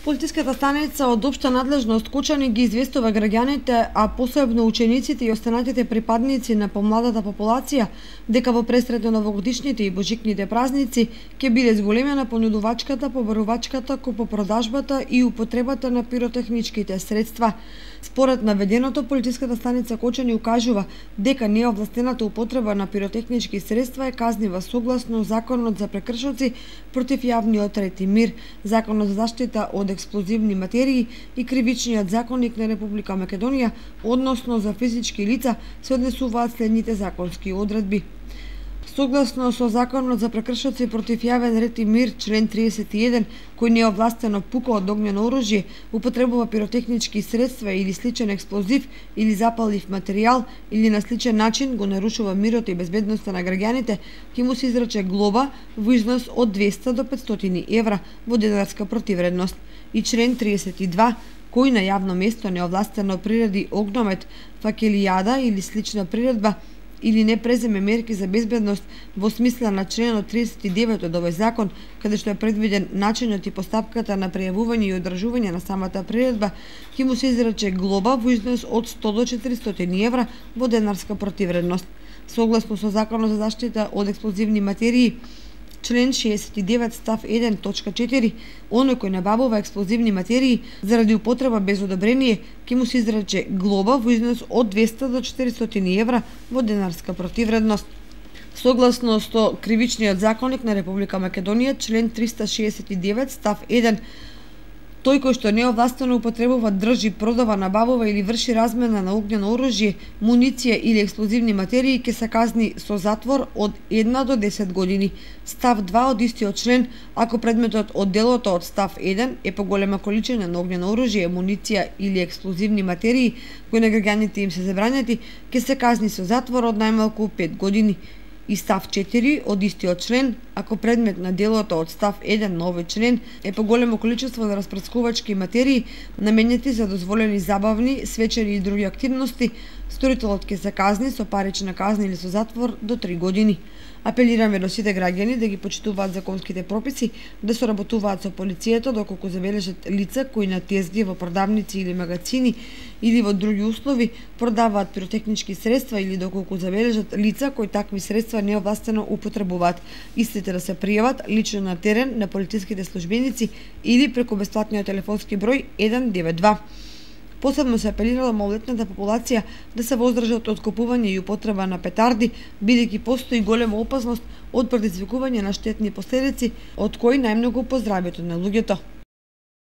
Полициската станица од општа надлежност Кочани ги известува граѓаните, а посебно учениците и останатите припадници на помладата популација, дека во пресрет на новогодишните и божикните празници ќе биде зголемена понудувачката, побарувачката, купопродажбата и употребата на пиротехничките средства. Според наведеното, полициската станица Кочани укажува дека неовластената употреба на пиротехнички средства е казнива согласно Законот за прекршоци против јавниот ред и мир, Законот за заштита од експлозивни материи и Кривичниот законник на Република Македонија, односно за физички лица се однесуваат следните законски одредби. Согласно со Законот за прекршоци против јавен ред и мир, член 31, кој неовластено пука од огнено оружје, употребува пиротехнички средства или сличен експлозив или запалив материјал или на сличен начин го нарушува мирот и безбедноста на граѓаните, ќе му се изрече глоба во износ од 200 до 500 евра во денарска противредност. И член 32, кој на јавно место неовластено приреди огномет, факелијада или слична приредба или не преземе мерки за безбедност во смисла на членот 39 од овој закон, каде што е предвиден начинот и постапката на пријавување и одржување на самата приредба, ќе му се изрече глоба во износ од 100 до 400 евра во денарска противредност. Согласно со Законот за заштита од експлозивни материи, член 69 став 1 точка 4, оној кој набавува експлозивни материи заради употреба без одобрение, ќе му се изрече глоба во износ од 200 до 400 евра во денарска противредност. Согласно со Кривичниот законник на Република Македонија, член 369 став 1, тој кој што неовластено употребува, држи, продава, набавува или врши размена на огнено оружје, муниција или експлозивни материи ќе се казни со затвор од 1 до 10 години. Став 2 од истиот член, ако предметот од делото од став 1 е поголема количина на огнено оружје, муниција или експлозивни материи кои на граѓаните им се забранети, ќе се казни со затвор од најмалку 5 години. И став 4 од истиот член, ако предмет на делото од став 1 на овој член е поголемо количество на распрскувачки материи наменети за дозволени забавни, свечени и други активности, сторителот ќе се казни со парична казна или со затвор до 3 години. Апелираме до сите граѓани да ги почитуваат законските прописи, да соработуваат со полицијата доколку забележат лица кои на тезги во продавници или магазини или во други услови продаваат пиротехнички средства или доколку забележат лица кои такви средства неовластено употребуваат. Истите да се пријават лично на терен на полициските службеници или преку бесплатниот телефонски број 192. Посебно се апелирала малолетната популација да се воздржат од купување и употреба на петарди, бидејќи постои голема опасност од предизвикување на штетни последици, од кои најмногу по здравјето на луѓето.